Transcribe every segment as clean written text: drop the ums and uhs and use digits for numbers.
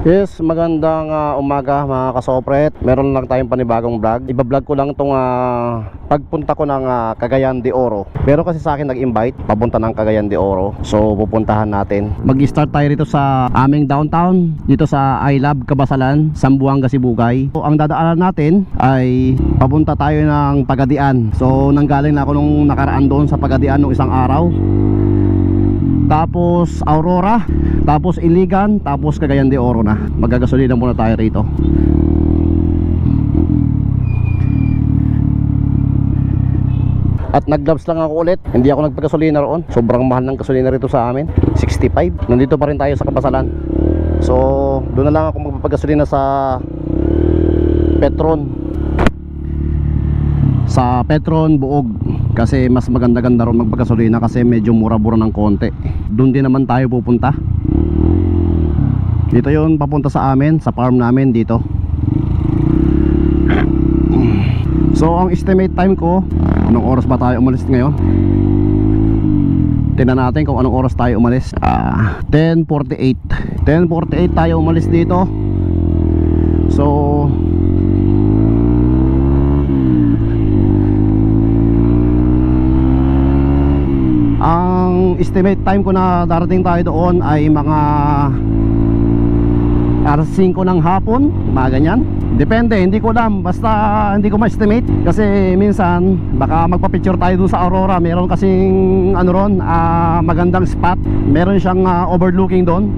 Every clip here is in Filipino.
Yes, magandang umaga mga kasopret. Meron lang tayong panibagong vlog. Iba-vlog ko lang itong pagpunta ko ng Cagayan de Oro. Pero kasi sa akin nag-invite papunta ng Cagayan de Oro. So pupuntahan natin. Mag-start tayo rito sa aming downtown, dito sa I Love Cabasalan, Zamboanga, Sibugay. So ang dadaanan natin ay papunta tayo ng Pagadian. So nanggaling na ako nung nakaraan doon sa Pagadian nung isang araw. Tapos Aurora, tapos Iligan, tapos Cagayan de Oro na. Magagasolina muna tayo rito. At nag-gloves lang ako ulit. Hindi ako nagpagasolina roon. Sobrang mahal ng gasolina rito sa amin, 65. Nandito pa rin tayo sa Cabasalan. So doon na lang ako magpapagasolina sa Petron. Sa Petron Buog, kasi mas maganda-ganda ron magpagasolina kasi medyo mura-mura ng konti. Doon din naman tayo pupunta. Dito yun papunta sa amin, sa farm namin dito. So ang estimate time ko, anong oras ba tayo umalis ngayon? Tingnan natin kung anong oras tayo umalis. 10:48 tayo umalis dito. So ang estimate time ko na darating tayo doon ay mga alas 5 ng hapon, mga ganyan. Depende, hindi ko alam, basta hindi ko ma-estimate kasi minsan baka magpa-picture tayo dun sa Aurora. Meron kasing ano ron, magandang spot. Meron siyang overlooking doon.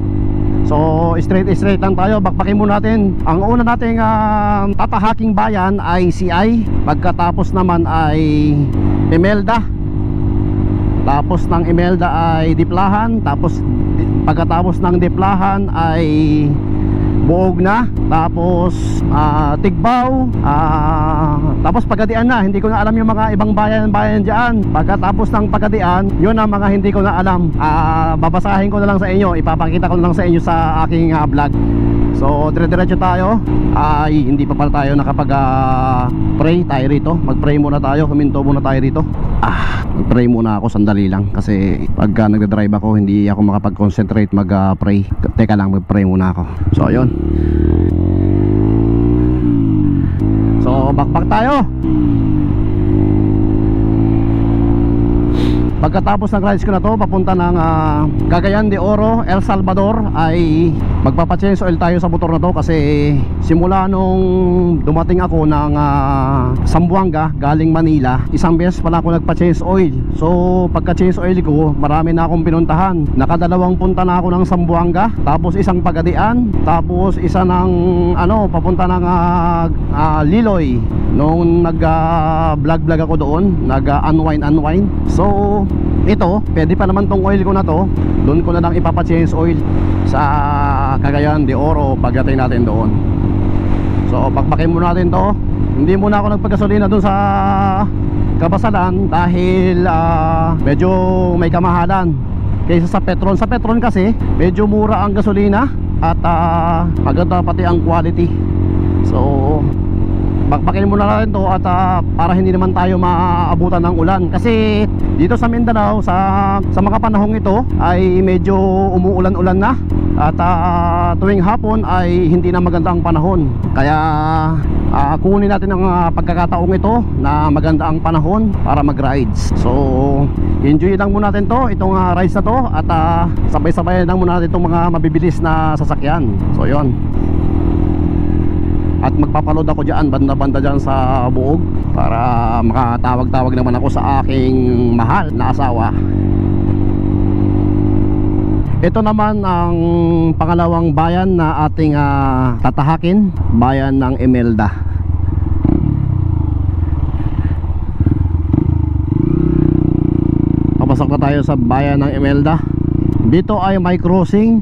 So straight lang tayo, bakbakin muna natin. Ang una nating tatahaking bayan ay CI. Pagkatapos naman ay Imelda. Tapos ng Imelda ay Diplahan. Tapos pagkatapos ng Diplahan ay Buog na. Tapos Tigbao. Tapos Pagadian na. Hindi ko na alam yung mga ibang bayan dyan. Pagkatapos ng Pagadian, yun ang mga hindi ko na alam. Babasahin ko na lang sa inyo. Ipapakita ko na lang sa inyo sa aking vlog. So dire-diretso tayo. Ay hindi pa pala tayo nakapag-pray tayo rito. Mag-pray muna tayo, huminto muna tayo rito. Mag-pray muna ako sandali lang kasi pagka nagdadrive ako hindi ako makapag-concentrate mag-pray. Teka lang, mag-pray muna ako. So ayun. So bakbak tayo. Pagkatapos ng rides ko na to papunta ng Cagayan de Oro, El Salvador, ay magpapa-change oil tayo sa motor na to kasi simula nung dumating ako ng Zamboanga galing Manila, isang beses pala ako nagpa-change oil. So pagka-change oil ko, marami na akong pinuntahan. Nakadalawang punta na ako ng Zamboanga, tapos isang Pagadian, tapos isa ng papunta ng Liloy. Nung nag-vlog ako doon, nag-unwind. So ito, pwede pa naman tong oil ko na to. Doon ko na lang ipapa-change oil sa Cagayan de Oro pagdating natin doon. So bakbakin muna natin to. Hindi muna ako nagpagasolina doon sa Cabasalan dahil medyo may kamahalan kaysa sa Petron. Sa Petron kasi medyo mura ang gasolina at maganda pati ang quality. So bakbakin muna natin to at para hindi naman tayo maaabutan ng ulan kasi dito sa Mindanao sa mga panahong ito ay medyo umuulan-ulan na at tuwing hapon ay hindi na maganda ang panahon. Kaya kunin natin ang pagkakataong ito na maganda ang panahon para mag-rides. So enjoy lang muna natin to, itong rides na to at sabay-sabay lang muna natin itong mga mabibilis na sasakyan. So yon. At magpapaload ako dyan, banda-banda dyan sa Buog para makatawag-tawag naman ako sa aking mahal na asawa. Ito naman ang pangalawang bayan na ating tatahakin, bayan ng Imelda. Papasok na tayo sa bayan ng Imelda. Dito ay may crossing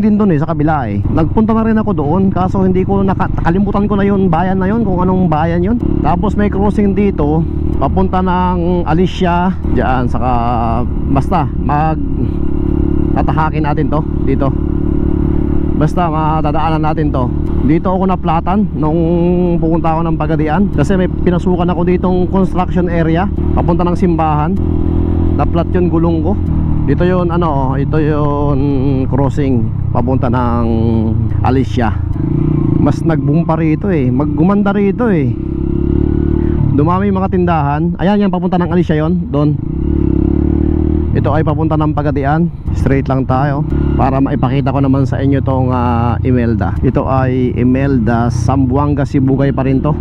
din doon sa kabila Nagpunta na rin ako doon kaso hindi ko nakalimutan ko na yun, bayan na yun, kung anong bayan yun. Tapos may crossing dito papunta ng Alicia diyan, saka basta tatahakin natin to dito. Basta madadaanan natin to. Dito ako naplatan nung pupunta ako ng Pagadian kasi may pinasukan ako ditong construction area papunta ng simbahan. Naplat yun, gulong ko. Dito yun ano, ito yun crossing papunta ng Alicia. Mas nag-boom pa rito eh, maggumanda rito eh. Dumami yung mga tindahan. Ayan yan, papunta ng Alicia yon, doon. Ito ay papunta ng Pagadian. Straight lang tayo para maipakita ko naman sa inyo tong Imelda. Ito ay Imelda, Zamboanga, Sibugay pa rin to.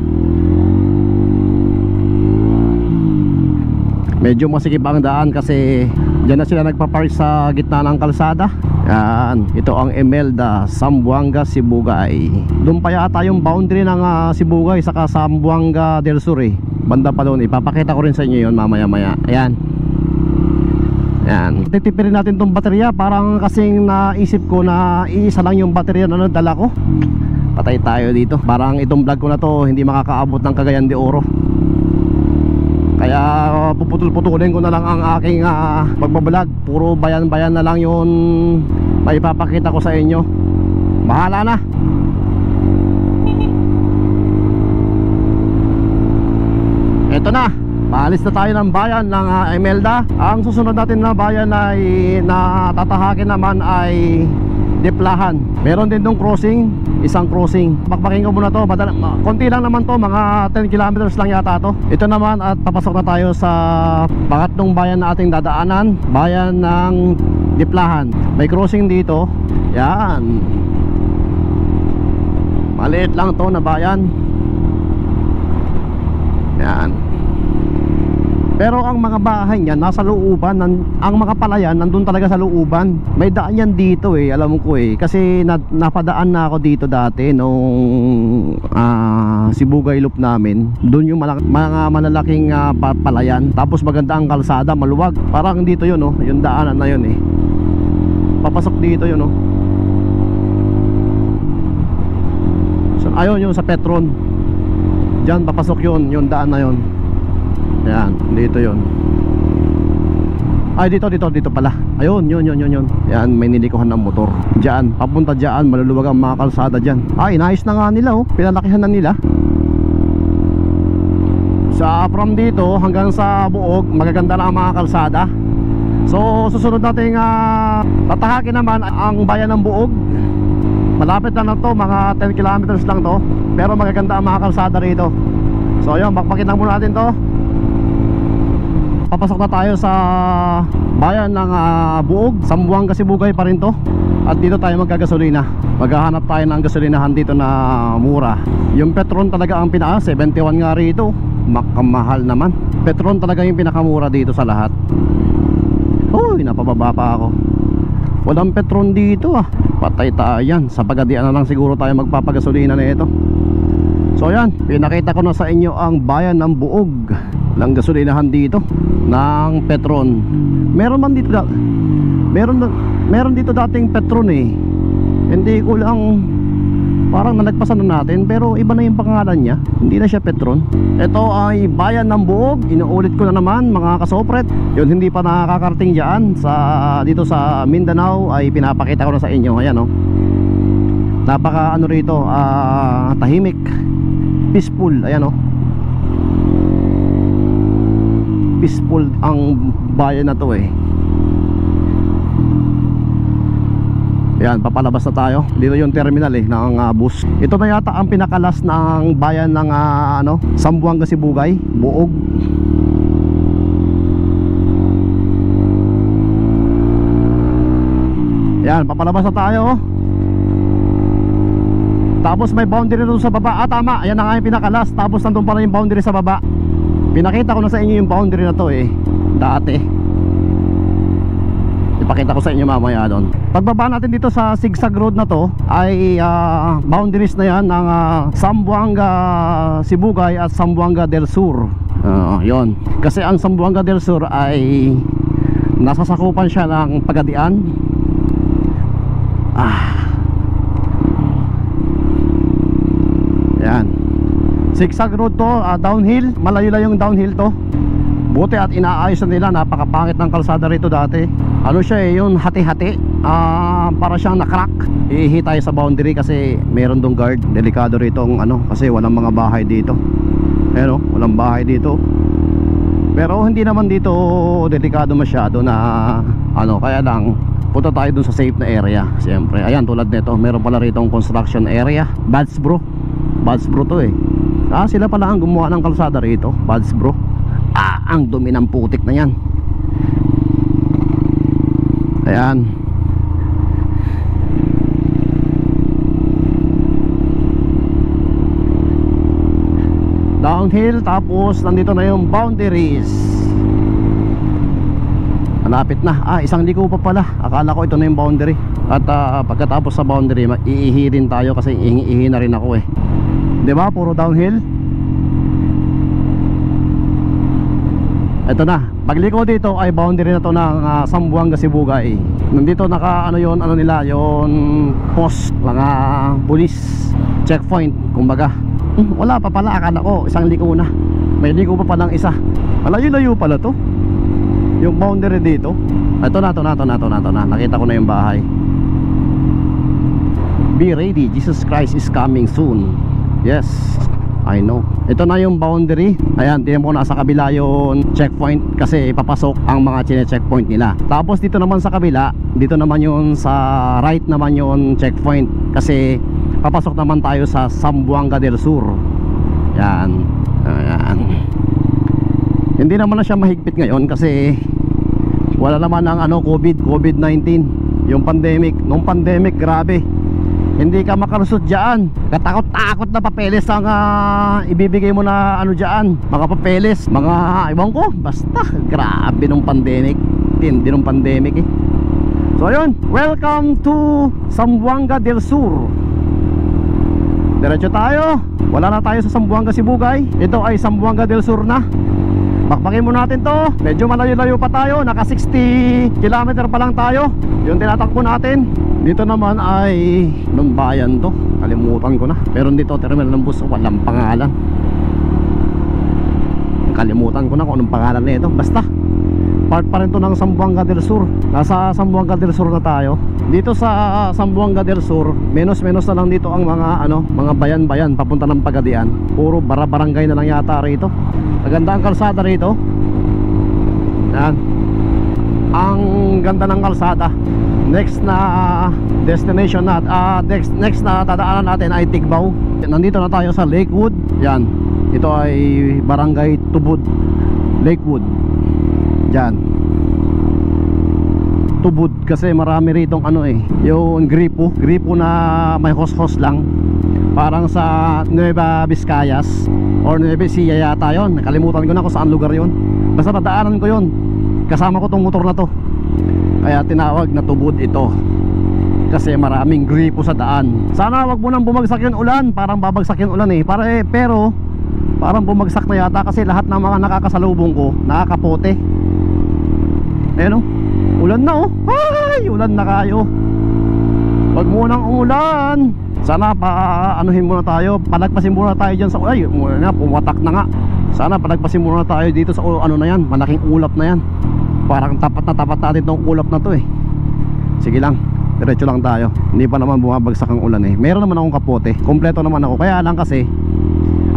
Medyo masikip ang daan kasi dyan na sila nagpapark sa gitna ng kalsada. Yan, ito ang Imelda, Zamboanga, Sibugay. Doon pa yata yung boundary ng Sibugay saka Zamboanga del Sur eh. Banda pa doon, ipapakita ko rin sa inyo yun mamaya maya. Ayan. Yan. Titipirin natin tong baterya. Parang kasing naisip ko na iisa lang yung baterya na dala ko. Patay tayo dito. Parang itong vlog ko na to hindi makakaabot ng Cagayan de Oro. Kaya puputol-putulin ko na lang ang aking pagbablog. Puro bayan-bayan na lang yun maipapakita ko sa inyo. Bahala na. Ito na, paalis na tayo ng bayan ng Imelda. Ang susunod natin na bayan ay natatahakin naman ay Diplahan. Meron din dong crossing, isang crossing. Bakbakin ko muna to, konti lang naman to, mga 10 kilometers lang yata to. Ito naman at papasok na tayo sa pangatlong bayan na ating dadaanan, bayan ng Diplahan. May crossing dito. Yan. Maliit lang to na bayan. Yan. Pero ang mga bahay niya nasa looban, ang mga palayan nandun talaga sa looban. May daan yan dito eh, alam ko eh. Kasi napadaan na ako dito dati nung Sibugay loop namin. Doon yung mga malalaking palayan. Tapos maganda ang kalsada, maluwag. Parang dito yun oh, yung daanan na yun eh. Papasok dito yun oh. So, ayun yung sa Petron. Diyan papasok yun, yung daan na yun. Ayan, dito yun. Ay, dito pala. Ayun, yun. Ayan, may nilikuhan ng motor. Diyan, papunta diyan, maluluwag ang mga kalsada diyan. Ay, inayos na nga nila oh. Pinalakihan na nila. From dito hanggang sa Buog, magaganda na ang mga kalsada. So, susunod nating tatahakin naman ang bayan ng Buog. Malapit na to, mga 10 kilometers lang to. Pero magaganda ang mga kalsada rito. So, ayun, bakbakin lang muna natin to. Papasok na tayo sa bayan ng Buog, Zamboanga, Sibugay pa rin to. At dito tayo magkagasolina. Maghahanap tayo ng gasolinahan dito na mura. Yung Petron talaga ang 71 nga rito. Makamahal naman. Petron talaga yung pinakamura dito sa lahat. Uy, napababa pa ako. Walang Petron dito ah. Patay tayo yan. Sa Pagadian na lang siguro tayo magpapagasolina na ito. So yan, pinakita ko na sa inyo ang bayan ng Buog. Lang gasolinahan dito ng Petron. Meron man dito meron dito dating Petron eh. Hindi ko lang, parang nalagpasan na natin, pero iba na yung pangalan niya. Hindi na siya Petron. Ito ay bayan ng Buog. Inuulit ko na naman mga kasopret. Yun hindi pa nakakarating dyan dito sa Mindanao ay pinapakita ko na sa inyo. Ayan oh. Napaka ano rito, tahimik, peaceful. Ayan oh. Peaceful ang bayan na to eh. Ayan, papalabas na tayo. Dito yung terminal eh ng bus. Ito na yata ang pinakalas ng bayan ng Zamboanga, Sibugay, Buog. Ayan, papalabas na tayo. Tapos may boundary doon sa baba. Tama, ayan na nga yung pinakalas. Tapos nandun pala yung boundary sa baba. Pinakita ko na sa inyo yung boundary na to eh dati. Ipakita ko sa inyo mamaya doon. Pagbaba natin dito sa zigzag road na to ay boundaries na yan ng Zamboanga, Sibugay at Zamboanga del Sur. Yon. Kasi ang Zamboanga del Sur ay nasasakupan siya ng Pagadian. Yan. Zigzag road to, downhill. Malayo-layong downhill to. Buti at inaayos na nila. Napakapangit ng kalsada rito dati. Ano siya eh, yung hati-hati. Para siyang na-crack. Ihi tayo sa boundary kasi meron dong guard. Delikado rito kasi walang mga bahay dito. Walang bahay dito. Pero hindi naman dito delikado masyado na ano, kaya lang punta tayo dun sa safe na area. Siyempre, ayan tulad nito, meron pala rito construction area. Badsbro to eh. Sila pala ang gumawa ng kalsada rito, Badsbro. Ang dumi ng putik na yan. Ayan. Downhill, tapos nandito na yung boundaries. Malapit na. 1 liko pa pala. Akala ko ito na yung boundary. At pagkatapos sa boundary, iihi rin tayo kasi ihi na rin ako eh. 'Di ba? Puro downhill. Ito na. Pagliko dito ay boundary na to ng Zamboanga Sibugay. Nandito naka ano yon, ano nila, yon post, mga police checkpoint kumbaga. Wala pa pala, akala ko 1 liko na. May liko pa palang isa. Malayo-layo pala to yung boundary dito. Ito na. Nakita ko na yung bahay. Be ready, Jesus Christ is coming soon. Yes, I know. Ito na yung boundary. Ayan, tingnan mo, nasa kabila yung checkpoint kasi papasok ang mga chine-checkpoint nila. Tapos dito naman sa kabila, dito naman yung sa right naman yung checkpoint kasi papasok naman tayo sa Zamboanga del Sur. Yan. Ayan. Hindi naman na siya mahigpit ngayon kasi wala naman ang COVID-19, yung pandemic. Nung pandemic, grabe, hindi ka makalusot dyan. Katakot-takot na papeles ang ibibigay mo na dyan, mga papeles, mga ibang ko, basta grabe nung pandemic. Hindi nung pandemic eh. So ayun, welcome to Zamboanga del Sur. Diretso tayo. Wala na tayo sa Zamboanga Sibugay. Ito ay Zamboanga del Sur na. Bakbakin mo natin to. Medyo malayo-layo pa tayo. Naka 60 km pa lang tayo. Yung tinatakbo natin. Dito naman ay anong bayan to? Kalimutan ko na. Meron dito terminal ng bus. Walang pangalan. Kalimutan ko na kung anong pangalan na ito. Basta part pa rin to ng Zamboanga del Sur. Nasa Zamboanga del Sur na tayo. Dito sa Zamboanga del Sur, menos na lang dito ang mga bayan-bayan papunta ng Pagadian. Puro barangay na lang yata rito. Maganda ang kalsada rito. Yan. Ang ganda ng kalsada. Next na destination next na dadaanan natin ay Tigbaw. Nandito na tayo sa Lakewood. Yan. Ito ay Barangay Tubod, Lakewood. Diyan. Tubod kasi marami ritong yung gripo na may hos-hos lang. Parang sa Nueva Vizcayas or Nueva Ecija yata yon. Nakalimutan ko na kung saan lugar yon. Basta nadaanan ko yon. Kasama ko tong motor na to. Kaya tinawag na Tubod ito. Kasi maraming gripo sa daan. Sana wag mo nang bumagsak yung ulan. Parang babagsak yung ulan eh. Pero parang bumagsak na yata kasi lahat ng mga nakakasalubong ko nakakapote. Ayan o. Ulan na oh. Ay, ulan na kayo. Wag mo nang umulan. Sana anuhin muna tayo. Palagpasin muna tayo dyan sa ay, pumatak na nga. Sana palagpasin muna tayo dito sa na yan. Malaking ulap na yan. Parang tapat natin tong ulap na to eh. Sige lang, diretso lang tayo. Hindi pa naman bumabagsak ang ulan eh. Meron naman akong kapote. Kompleto naman ako. Kaya lang kasi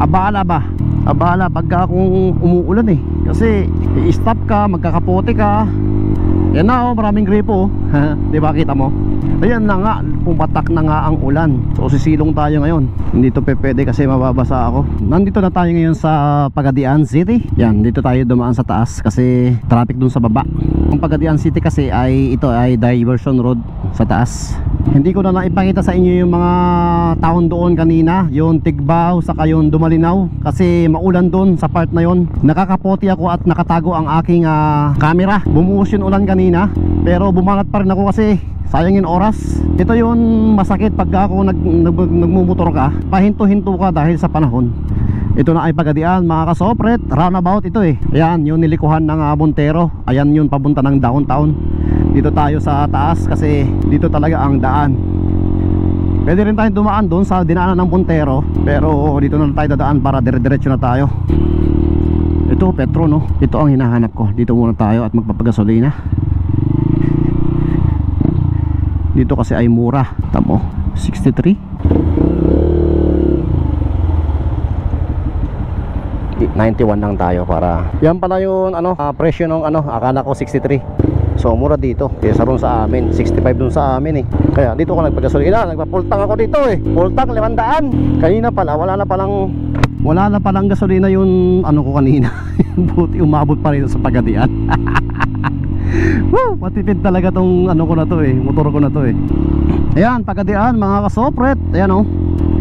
abala pagka kung umuulan eh. Kasi i-stop ka, magkakapote ka. Yan na maraming gripo. Di ba kita mo? Ayan na nga, pumatak na nga ang ulan. So sisilong tayo ngayon. Hindi to pwede kasi mababasa ako. Nandito na tayo ngayon sa Pagadian City. Yan, dito tayo dumaan sa taas kasi traffic dun sa baba. Ang Pagadian City kasi ito ay diversion road sa taas. Hindi ko na naipakita sa inyo yung mga taon doon kanina, yung Tigbaw saka yung Dumalinaw kasi maulan doon sa part na yon. Nakakapoti ako at nakatago ang aking camera. Bumuhos yung ulan kanina pero bumanat pa rin ako kasi sayang yung oras. Ito yung masakit pagka ako nagmumotor ka, pahinto-hinto ka dahil sa panahon. Ito na ay Pagadian mga kasopret, roundabout ito eh. Ayan yung nilikuhan ng Montero. Ayan yun papunta ng downtown. Dito tayo sa taas kasi dito talaga ang daan. Pwede rin tayong dumaan doon sa dinaanan ng Montero, pero dito na tayo dadaan para dire-diretso na tayo. Ito Petro no, ito ang hinahanap ko. Dito muna tayo at magpapagasolina. Dito kasi ay mura. Tamo 63. 91 lang tayo para. Yan pala yung presyo ng akala ko 63. So mura dito kaysa ron sa amin, 65 dun sa amin eh. Kaya dito ko nagpagasolina, nagpa-full-tank ako dito eh. Full-tank 500. Kanina pala wala na palang gasolina yung ko kanina. Buti umabot pa rin sa Pagadian. Woo, matipid talaga tong ko na to eh, motor ko na to eh. Ayan, Pagadian mga kasopret. Ayan oh.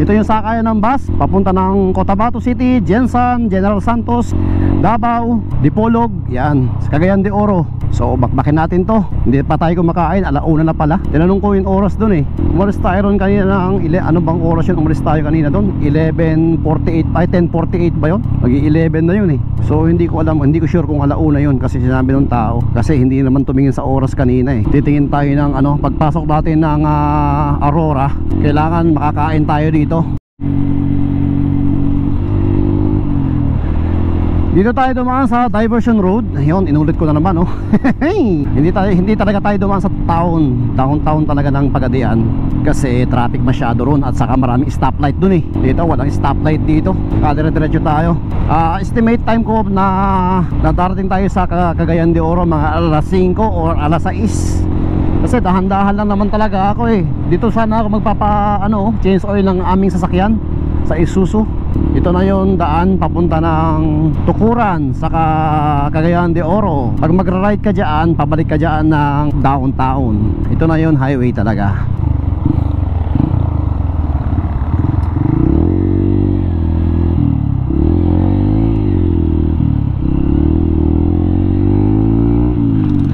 Ito yung sakayan ng bus papunta ng Cotabato City, Jensan, General Santos, Davao, Dipolog, yan, Cagayan de Oro. So bakbakin natin to. Hindi pa tayo kumakain, alauna na pala. Tinanong ko yung oras dun eh. Umalis tayo ron kanina ng ano bang oras yun? Umalis tayo kanina dun 11:48, ay 10:48 ba yun? Mag-11 na yun eh. So hindi ko alam, hindi ko sure kung alauna yun kasi sinabi ng tao. Kasi hindi naman tumingin sa oras kanina eh. Titingin tayo ng pagpasok natin ng Aurora, kailangan makakain tayo dito. Dito tayo dumaan sa diversion road. Ayun, inulit ko na naman oh. Hindi talaga tayo dumaan sa downtown talaga ng Pagadian kasi traffic masyado ron at saka maraming stoplight dun eh. Dito walang stoplight dito. Dire-diretso tayo. Estimate time ko na darating tayo sa Cagayan de Oro mga alas 5 or alas 6. Kasi dahan-dahan lang naman talaga ako eh. Dito sana ako change oil ng aming sasakyan sa Isuzu. Ito na yung daan papunta ng Tukuran saka Cagayan de Oro. Pag magra-ride ka dyan, pabalik ka dyan ng downtown. Ito na yung highway talaga.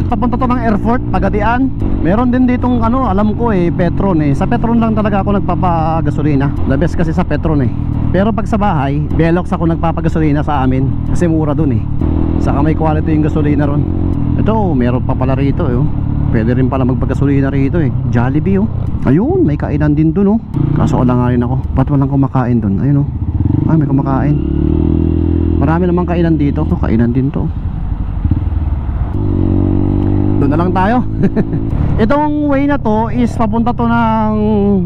Papunta to ng airport, Pagadian. Meron din ditong alam ko eh, Petron eh. Sa Petron lang talaga ako nagpapagasolina. The best kasi sa Petron eh. Pero pag sa bahay, Velox ako nagpapagasolina sa amin kasi mura dun eh. Saka may quality yung gasolina ron. Ito, meron pa pala rito eh. Pwede rin pala magpagasolina rito eh. Jollibee oh. Ayun, may kainan din dun oh. Kaso wala nga rin ako. Ba't walang kumakain dun? Ayun oh. Ay, may kumakain. Marami namang kainan dito. Kainan din to. Doon na lang tayo. Itong way na to is papunta to ng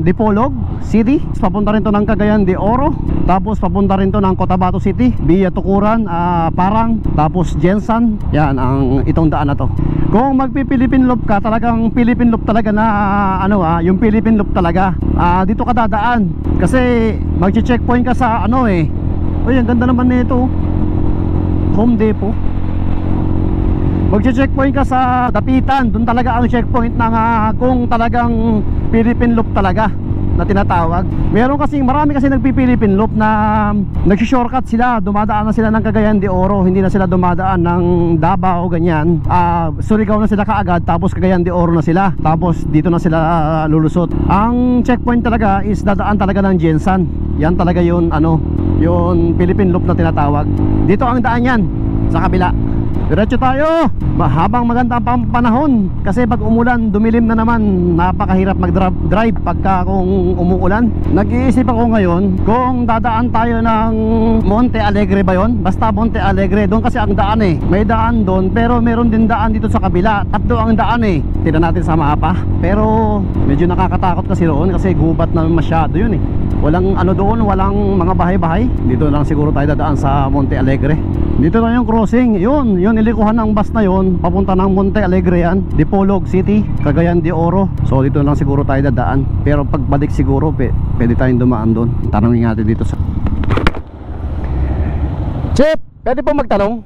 Dipolog City, papunta rin to ng Cagayan de Oro, tapos papunta rin to ng Cotabato City via Tukuran, Parang, tapos Jensan. Yan ang itong daan na to. Kung magpi-Philippine Loop ka, talagang Philippine Loop talaga na yung Philippine Loop talaga. Dito ka dadaan kasi magche-checkpoint ka sa Uy, ang ganda naman nito. Home Depot. Magche-checkpoint ka sa Dapitan. Doon talaga ang checkpoint ng kung talagang Philippine Loop talaga na tinatawag. Marami kasi nagpi-Philippine Loop na nagsi-shortcut sila. Dumadaan na sila ng Cagayan de Oro. Hindi na sila dumadaan ng Davao ganyan. Surigao na sila kaagad, tapos Cagayan de Oro na sila. Tapos dito na sila lulusot. Ang checkpoint talaga is dadaan talaga ng Jensan. Yan talaga yun yung Philippine Loop na tinatawag. Dito ang daan yan sa kabila. Diretso tayo. Habang maganda ang panahon kasi pag umulan, dumilim na naman, napakahirap mag-drive pagka kung umuulan. Nag-iisip ako ngayon kung dadaan tayo ng Monte Alegre ba yun? Basta Monte Alegre, doon kasi ang daan eh. May daan doon pero meron din daan dito sa kabila. Tatlo ang daan eh. Tignan natin sa mapa. Pero medyo nakakatakot kasi doon kasi gubat na masyado yun eh. Walang doon, walang mga bahay-bahay. Dito lang siguro tayo dadaan sa Monte Alegre. Dito na yung crossing. Yun ilikuhan ng bus na yun. Papunta ng Monte Alegre yan. Dipolog City, Cagayan de Oro. So dito lang siguro tayo dadaan. Pero pagbalik siguro pwede tayong dumaan doon. Tanongin natin dito sa Chip, pwede po magtanong?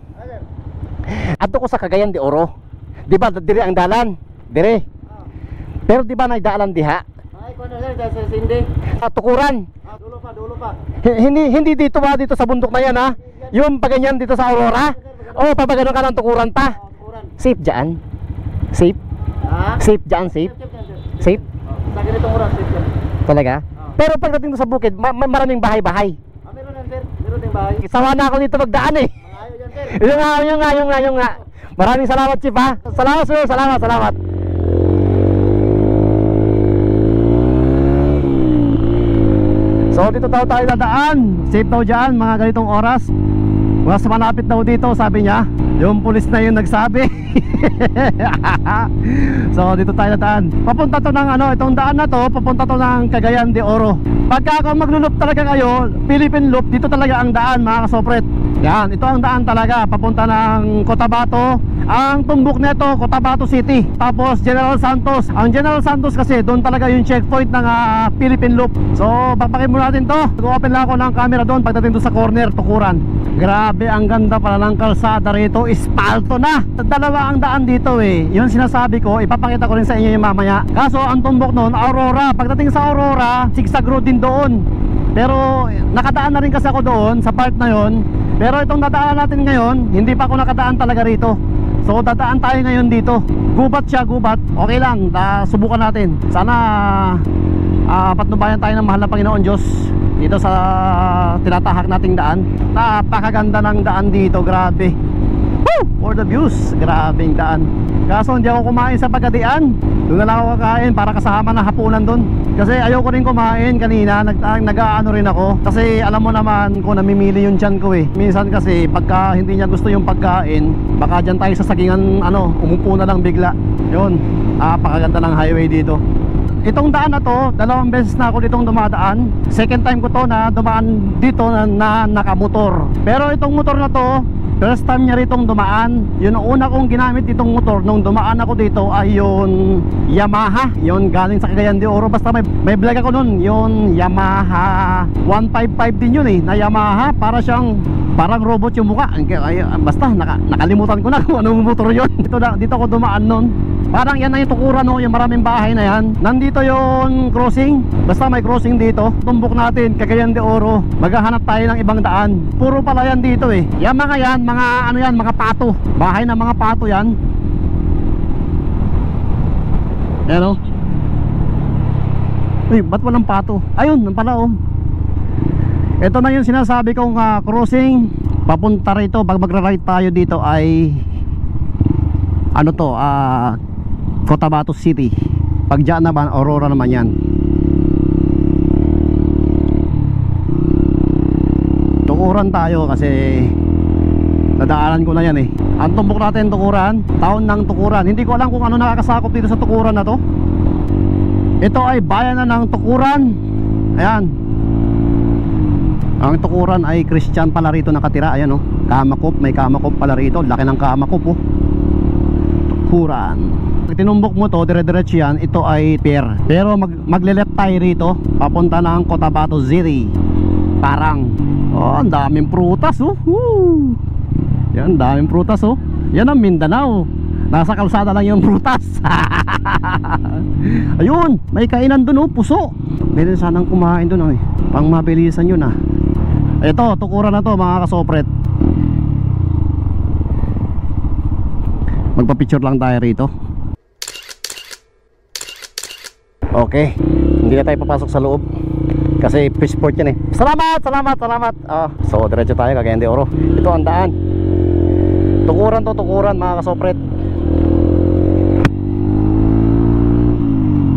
Ato ko sa Cagayan de Oro. Di ba dire ang dalan? Dire. Pero di ba nagdaalan diha? Ay, kuno sir, sa Sindi. Tukuran. Dulo pa. Hindi dito ba, dito sa bundok na yan ha? Yung paganyan dito sa Aurora? Papagano ka ng Tukuran pa? Safe dyan? Safe? Safe dyan, safe? Safe? Sa ganitong oras, safe dyan. Talaga? Pero pagdating sa bukid, maraming bahay-bahay. Meron yan sir, meron din bahay. Sawa na ako dito magdaan eh. Yung nga. Maraming salamat Chief ha. Salamat sir, salamat. So dito tayo dadaan. Safe daw dyan mga ganitong oras. Mas malapit daw dito sabi niya. Yung pulis na yun nagsabi. So dito tayo dadaan. Papunta to ng itong daan na to, papunta to ng Cagayan de Oro. Pagka kung maglulup talaga kayo, Philippine Loop, dito talaga ang daan mga kasopret. Yan, ito ang daan talaga papunta ng Cotabato. Ang tumbok nito, Cotabato City. Tapos General Santos. Ang General Santos kasi doon talaga yung checkpoint ng Philippine Loop. So papakin mo natin to. Mag-open lang ako ng camera doon pagdating doon sa corner, tukuran. Grabe, ang ganda pala ng kalsada rito. Espalto na. Dalawa ang daan dito eh. Yun sinasabi ko, ipapakita ko rin sa inyo yung mamaya. Kaso ang tumbok noon, Aurora. Pagdating sa Aurora, zigzag road din doon. Pero nakadaan na rin kasi ako doon sa part na yon. Pero itong dadaanan natin ngayon, hindi pa ako nakadaan talaga rito. So dadaan tayo ngayon dito. Gubat siya, gubat. Okay lang, subukan natin. Sana patnubayan tayo ng mahal na Panginoon Diyos dito sa tinatahak nating daan. Napakaganda ng daan dito, grabe. Woo! For the views, grabing daan. Kaso hindi ako kumain sa Pagadian. Doon na lang ako kakain para kasama na hapunan doon. Kasi ayoko rin kumain kanina, nag-aano rin ako. Kasi alam mo naman kung namimili yung tiyan ko eh. Minsan kasi pagka hindi niya gusto yung pagkain, baka dyan tayo sa sagingan, umupo na lang bigla. Yun, napakaganda ng highway dito. Itong daan na to, 2 beses na ako ditong dumadaan. Second time ko to na dumaan dito na nakamotor. Pero itong motor na to, first time niya ritong dumaan. Yun ang una kong ginamit itong motor nung dumaan ako dito ay yung Yamaha. Yun galing sa Cagayan de Oro. Basta may vlog ako nun. Yun Yamaha 155 din yun eh, na Yamaha. Parang robot yung mukha. Basta nakalimutan ko na kung anong motor yun. Dito ako dumaan nun. Parang yan na yung tukuran, no? Yung maraming bahay na yan. Nandito yung crossing. Basta may crossing dito. Tumbok natin, Cagayan de Oro. Maghahanap tayo ng ibang daan. Puro pala yan dito eh. Yan, mga pato. Bahay ng mga pato yan. Yan o. Uy, ba't walang pato? Ayun, nan pala oh. Ito na yung sinasabi kong crossing. Papunta rito, pag magra-right tayo dito ay Cotabato City. Pag dyan naman, Aurora naman yan. Tukuran tayo kasi nadaanan ko na yan eh. Ang tumbok natin tukuran, taon ng tukuran. Hindi ko alam kung ano nakakasakop dito sa tukuran na to. Ito ay bayan na ng Tukuran. Ayan. Ang tukuran ay Christian pala rito nakatira. Ayan oh, Kamakop, may Kamakop pala rito. Laki ng Kamakop oh. Tukuran. Pag tinumbok mo to, dire-diretso yan, ito ay pier. Pero magle-left tayo rito, papunta ng Cotabato City. Parang, ang daming prutas oh. Woo! Yan, daming prutas oh. Yan ang Mindanao. Nasa kalsada lang yung prutas. Ayun, may kainan dun oh, puso. Meron sanang kumain dun oh, pang mabilisan yun ah. Ito, tukuran na to mga kasopret. Magpa-picture lang tayo rito. Okay, hindi na tayo papasok sa loob kasi passport yan eh. Salamat. So diretso tayo, Cagayan de Oro. Ito ang daan. Tukuran mga kasopret.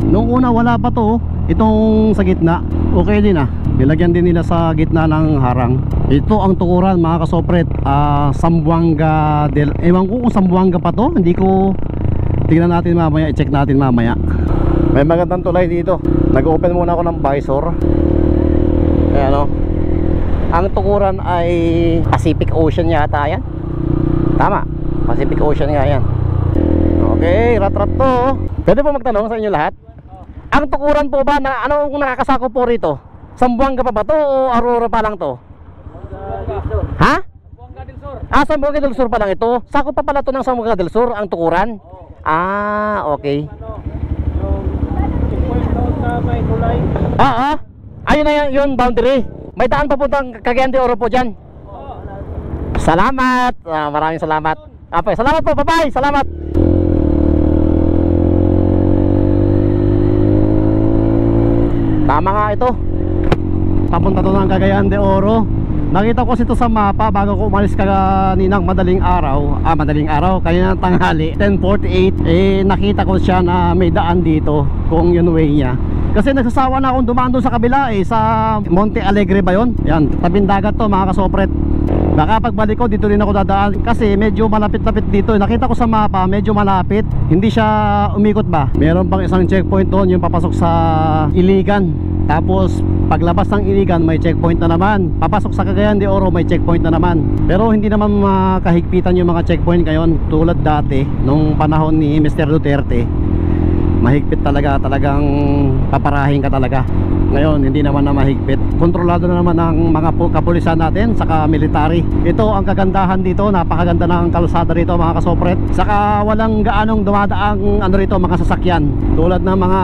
Nung una wala pa to, itong sa gitna, okay din ah. Nilagyan din nila sa gitna ng harang. Ito ang tukuran mga kasopret. Zamboanga del... Ewan ko kung Zamboanga pa to. Hindi ko... Tingnan natin mamaya, i-check natin mamaya. May magandang tulay dito. Nag-open muna ako ng visor. Ayan o. Ang tukuran ay Pacific Ocean yata yan. Tama, Pacific Ocean nga yan. Okay, rat-rat to. Pwede po magtanong sa inyo lahat. Ang tukuran po ba na anong nakakasakop po rito? Zamboanga pa ba to o Aurora pa lang to? Ha? Zamboanga del Sur. Zamboanga del Sur pa lang ito. Sakop pa pala to ng Zamboanga del Sur ang tukuran. Okay. Ayun na yun, boundary. May daan papuntang Cagayan de Oro po dyan. Salamat. Maraming salamat. Salamat po, bye-bye. Salamat. Tama nga ito. Papunta to ng Cagayan de Oro. Nakita ko ito sa mapa bago ko umalis kaninang madaling araw, kanina tanghali 10:48, nakita ko siya na may daan dito kung yun way niya. Kasi nagsasawa na akong dumaan doon sa kabila sa Monte Alegre ba yun? Yan, tabing dagat to mga kasopret. Baka pagbalik ko dito din ako dadaan kasi medyo malapit-lapit dito. Nakita ko sa mapa medyo malapit, hindi siya umikot ba? Meron pang isang checkpoint doon yung papasok sa Iligan. Tapos paglabas ng Iligan may checkpoint na naman. Papasok sa Cagayan de Oro may checkpoint na naman. Pero hindi naman makahigpitan yung mga checkpoint ngayon tulad dati nung panahon ni Mr. Duterte. Mahigpit talaga, talagang paparahin ka talaga. Ngayon hindi naman na mahigpit. Kontrolado na naman ng mga kapulisan natin saka military. Ito ang kagandahan dito, napakaganda ng kalsada rito mga kasopret. Saka walang gaanong dumadaang ano rito, mga sasakyan. Tulad ng mga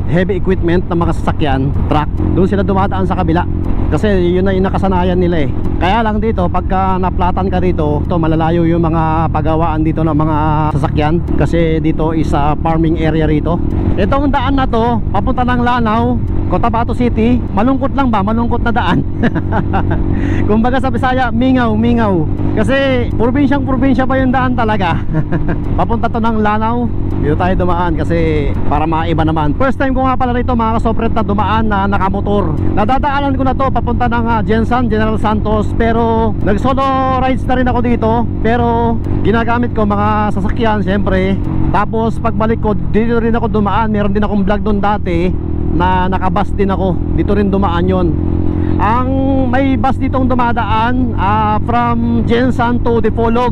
heavy equipment na mga sasakyan, truck, doon sila dumadaan sa kabila. Kasi yun na yung nakasanayan nila eh. Kaya lang dito pagka naplatan ka dito, ito malalayo yung mga pagawaan dito ng mga sasakyan. Kasi dito is farming area rito. Itong daan na to papunta ng Lanao, Cotabato City, malungkot lang ba? Malungkot na daan. Kumbaga sa Bisaya, mingaw, mingaw. Kasi probinsya pa yung daan talaga. Papunta to ng Lanao. Dito tayo dumaan kasi para maiba naman. First time ko nga pala rito mga kasopret na dumaan na nakamotor. Nadadaanan ko na to papunta ng Jensan, General Santos. Pero nag solo rides na rin ako dito. Pero ginagamit ko mga sasakyan syempre. Tapos pagbalik ko dito rin ako dumaan. Meron din akong vlog doon dati na nakabus din ako. Dito rin dumaan yon. Ang may bus ditong dumadaan from Jensan to Dipolog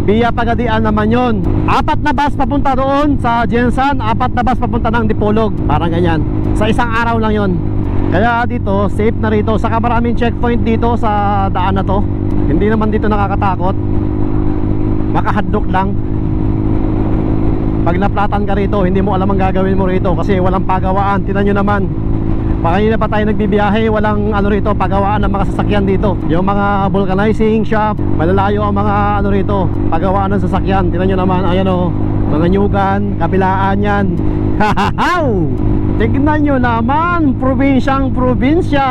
via Pagadian naman yon. 4 na bus papunta doon sa Jensan, 4 na bus papunta ng Dipolog. Parang ganyan. Sa isang araw lang yon. Kaya dito safe na rito. Saka maraming checkpoint dito sa daan na to. Hindi naman dito nakakatakot. Makahadlok lang. Pag naplatan ka rito, hindi mo alam ang gagawin mo rito kasi walang pagawaan. Tingnan nyo naman, kanina pa tayo nagbibiyahe, walang ano rito, pagawaan ng mga sasakyan dito. Yung mga vulcanizing shop, malalayo ang mga ano rito, pagawaan ng sasakyan. Tingnan nyo naman, ayan o, mga nyugan, kapilaan yan. Hahahaw! Tignan nyo naman, probinsyang probinsya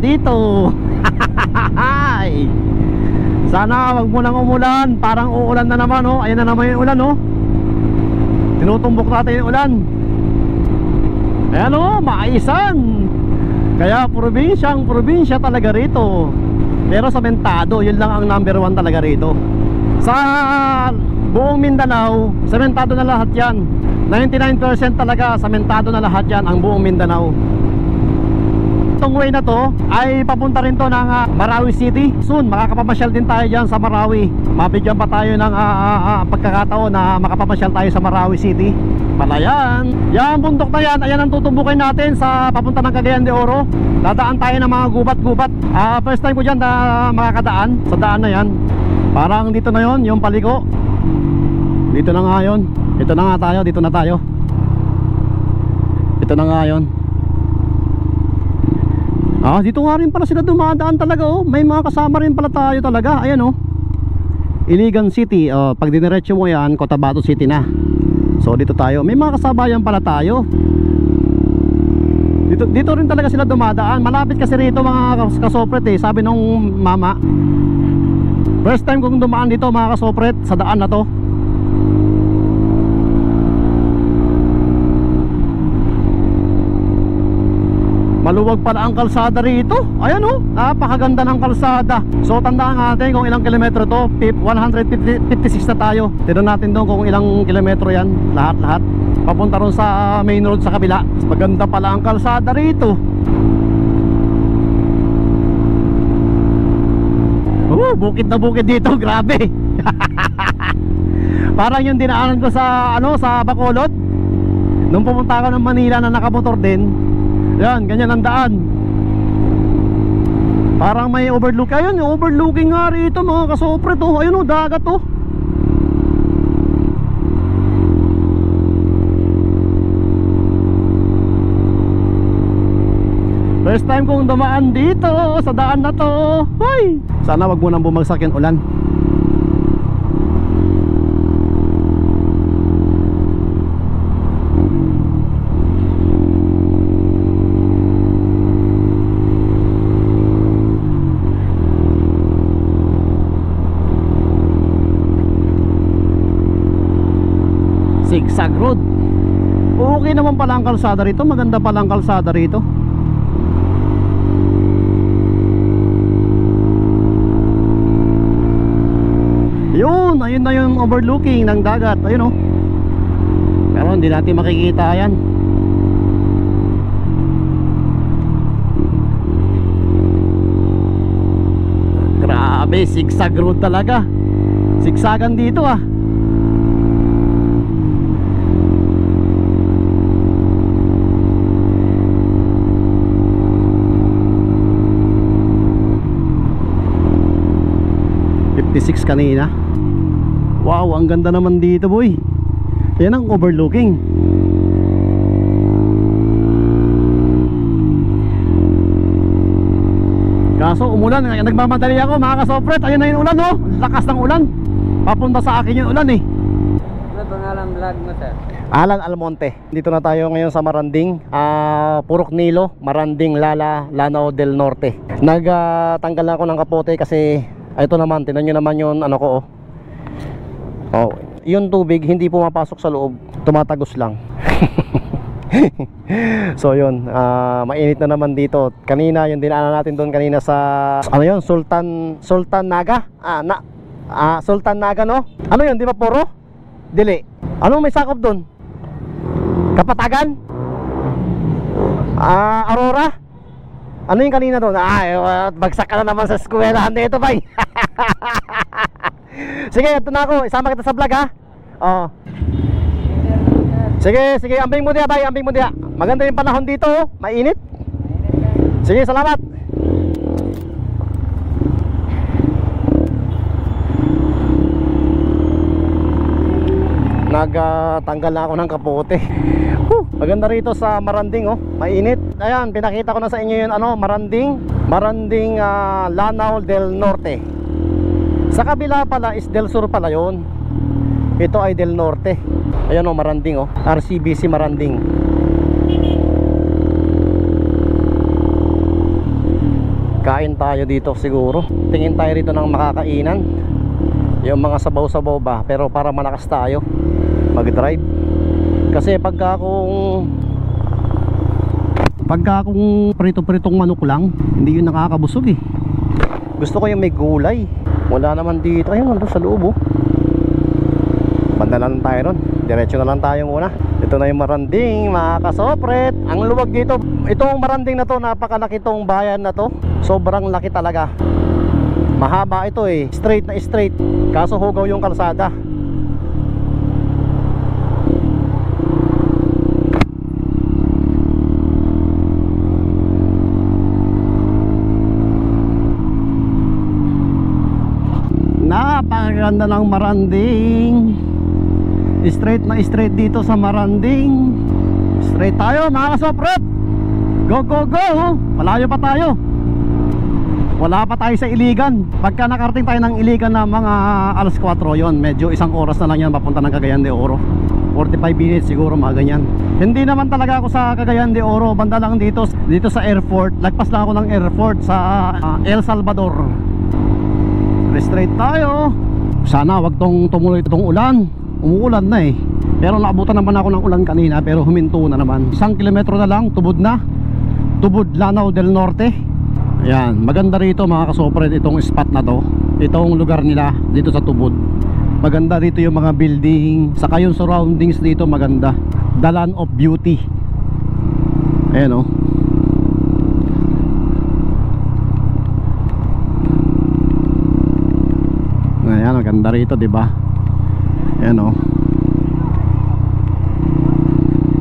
dito. Hahahahay! Sana wag mo nang umulan, parang uulan na naman o. Ayan na naman yung ulan o. Tinutumbok natin yung ulan. Ayan o, maaisan. Kaya probinsyang probinsya talaga rito. Pero sementado, yun lang ang number 1 talaga rito. Sa buong Mindanao, sementado na lahat yan. 99% talaga sementado na lahat yan ang buong Mindanao. Itong way na to ay papunta rin to ng Marawi City. Soon makakapamasyal din tayo dyan sa Marawi. Mabigyan pa tayo ng pagkakataon na makapamasyal tayo sa Marawi City. Palayan, yan bundok na yan, ayan ang tutumbukin natin sa papunta ng Cagayan de Oro. Dadaan tayo ng mga gubat-gubat. First time ko dyan na makakadaan sa daan na yan. Parang dito na yon, yung paliko. Dito na nga yun. Ito na nga tayo, dito na tayo. Ito na nga yun. Dito nga rin pala sila dumadaan talaga oh. May mga kasama rin pala tayo talaga. Ayan oh, Iligan City. Pag diniretso mo yan, Cotabato City na. So dito tayo, may mga kasabayan pala tayo. Dito rin talaga sila dumadaan. Malapit kasi rito mga kasopret eh. Sabi nung mama, first time kong dumaan dito mga kasopret sa daan na to. Maluwag pala ang kalsada rito. Ayan oh, napakaganda ng kalsada. So tandaan natin kung ilang kilometro to. 156 na tayo. Tignan natin doon kung ilang kilometro yan. Lahat-lahat papunta ron sa main road sa kabila. Maganda pala ang kalsada rito. Bukid na bukid dito. Grabe. Parang yung dinaanan ko sa sa Bacolod nung pumunta ako ng Manila na nakamotor din. Yan, ganyan ang daan. Parang may overlook. Ayun, overlooking nga rito mga kasopret oh. Ayun oh, dagat oh. First time kong dumaan dito sa daan na to. Hoy! Sana wag mo nang bumagsak yung ulan. Zigzag road. Okay naman pala ang kalsada rito. Maganda pala ang kalsada rito. Yun, ayun na yung overlooking ng dagat. Ayun oh. Pero hindi natin makikita yan. Grabe, zigzag road talaga. Zigzagan dito ah. Kanina. Wow, ang ganda naman dito, boy. Yan ang overlooking. Kaso umulan, nagmamadali ako mga kasopret. Ayun na yung ulan, oh. Lakas ng ulan. Papunta sa akin yung ulan eh. Ano pangalan vlog mo, sir? Alan Almonte. Dito na tayo ngayon sa Maranding, Purok Nilo, Maranding, Lanao del Norte. Nagtanggal na ako ng kapote kasi ito naman, tinan nyo naman yung ano ko, oh. Oh, yung tubig hindi pumapasok sa loob, tumatagos lang. So yun, mainit na naman dito. Kanina yung dinaanan natin doon kanina sa ano yun, Sultan Naga. Sultan Naga, no? Ano yun, di ba puro? Dili. Ano may sakop doon? Kapatagan? Aurora? Ano yung kanina doon? Bagsak ka na naman sa eskwelahan nito, bay. Sige, ito na ako. Isama kita sa vlog, ha? Oo. Sige, ambing mo diya, bay. Ambing mo diya. Maganda yung panahon dito, oh. Mainit. Sige, salamat. Nagtanggal na ako ng kapote. Maganda rito sa Maranding, oh. Mainit. Ayan, pinakita ko na sa inyo yung ano, Maranding Lanao del Norte. Sa kabila pala is del Sur pala yun. Ito ay del Norte. Ayan, oh, Maranding, oh. RCBC Maranding. Kain tayo dito siguro. Tingin tayo rito ng makakainan. Yung mga sabaw-sabaw ba, pero para malakas tayo mag-drive. Kasi pagka kung prito-pritong manok lang, hindi yun nakakabusog eh. Gusto ko yung may gulay. Wala naman dito. Ayun, nandun sa loob, oh. Banda na lang tayo ron. Diretso na lang tayo muna. Ito na yung Maranding, mga kasopret. Ang luwag dito. Itong Maranding na to, napakalaki tong bayan na to. Sobrang laki talaga. Mahaba ito eh. Straight na straight. Kaso hugaw yung kalsada. Napakaganda ng Maranding. Straight na straight dito sa Maranding. Straight tayo mga kasopret. Go go go. Malayo pa tayo. Wala pa tayo sa Iligan. Pagka nakarating tayo ng Iligan na mga alas 4 yon, medyo isang oras na lang yan papunta ng Cagayan de Oro. 45 minutes siguro, mga ganyan. Hindi naman talaga ako sa Cagayan de Oro. Banda lang dito sa airport. Lagpas lang ako ng airport sa El Salvador. Straight tayo. Sana wag tumuloy itong ulan. Umuulan na eh. Pero naabutan naman ako ng ulan kanina, pero huminto na naman. 1 kilometro na lang, tubod na. Tubod, Lanao del Norte. Ayan, maganda rito mga kasopred itong spot na to. Itong lugar nila dito sa tubod. Maganda dito yung mga building, saka yung surroundings dito maganda. The land of beauty. Ayan, oh. Ayan, maganda rito, diba? Ayan, oh.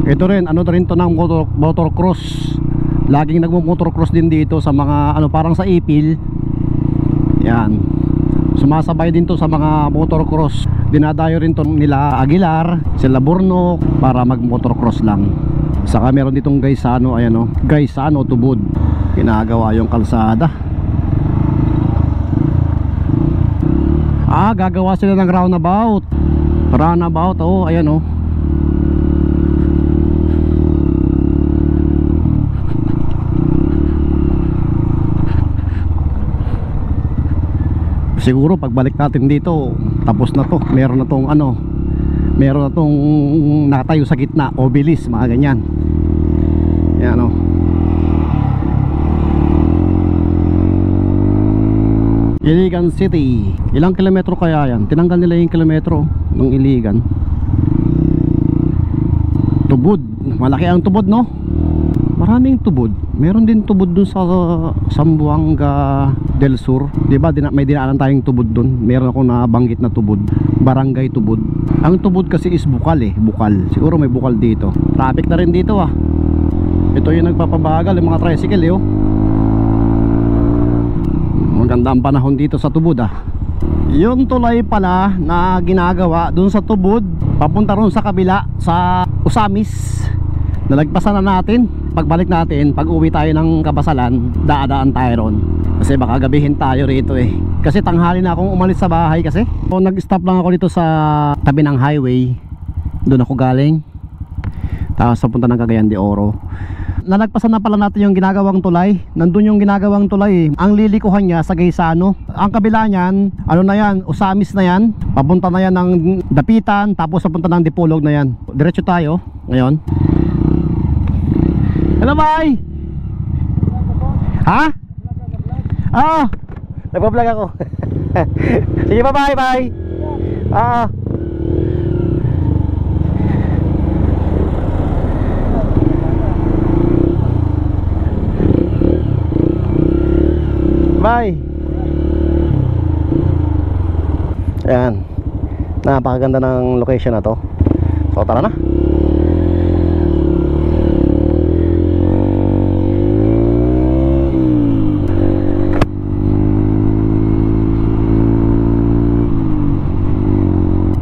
Ito rin, ano rin to ng motocross. Laging nagmo-motocross din dito sa mga ano, parang sa Ipil. Yan. Sumasabay din to sa mga motocross. Dinadayo rin to nila Aguilar, sila Burnok para mag-motocross lang. Saka meron ditong Gaisano, ayan, oh. Gaisano tubod. Ginagawa yung kalsada. Gagawa sila ng roundabout. Roundabout, oh, ayan, oh. Siguro pagbalik natin dito tapos na to. Meron na tong ano, meron na tong natayo sa gitna, obelis, mga ganyan. Yan, oh. Iligan City. Ilang kilometro kaya yan? Tinanggal nila yung kilometro ng Iligan. Tubod. Malaki ang tubod, no? Maraming tubod. Meron din tubod dun sa Zamboanga del Sur. Diba may dinaanan tayong tubod dun. Meron ako nabanggit na tubod, Barangay Tubod. Ang tubod kasi is bukal eh, bukal. Siguro may bukal dito. Traffic na rin dito ah. Ito yung nagpapabagal, yung mga tricycle eh oh. Maganda ang panahon dito sa tubod ah. Yung tulay pala na ginagawa dun sa tubod papunta ron sa kabila sa Usamis, nalagpasan na natin. Pagbalik natin, pag uwi tayo ng Kabasalan, daadaan tayo ron kasi baka gabihin tayo rito eh. Kasi tanghali na akong umalis sa bahay kasi so, nag-stop lang ako dito sa tabi ng highway. Doon ako galing, tapos papunta ng Cagayan de Oro. Nalagpasan na pala natin yung ginagawang tulay. Nandun yung ginagawang tulay eh. Ang lilikuhan niya sa Gaisano. Ang kabila niyan, ano na yan, Usamis na yan. Papunta na yan ng Dapitan, tapos papunta ng Dipolog na yan. Diretso tayo ngayon. Hello, bye! Ha? Oo, nagpa-vlog ako. Sige, bye, bye! Oo. Bye! Ayan, napakaganda ng location na to. So tara na.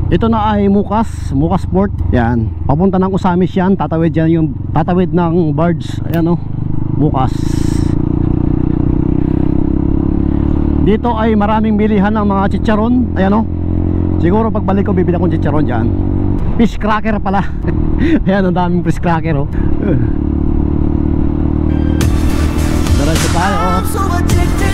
Ito na ay Mukas Port. Yan, papunta ng Usamis yan. Tatawid yan yung tatawid ng barge. Ayan o, Mukas. Dito ay maraming bilihan ng mga chicharon. Ayan o, siguro pagbalik ko bibili akong chicharon dyan. Fish cracker pala. Ayan, ang daming fish cracker o. Diretso tayo o.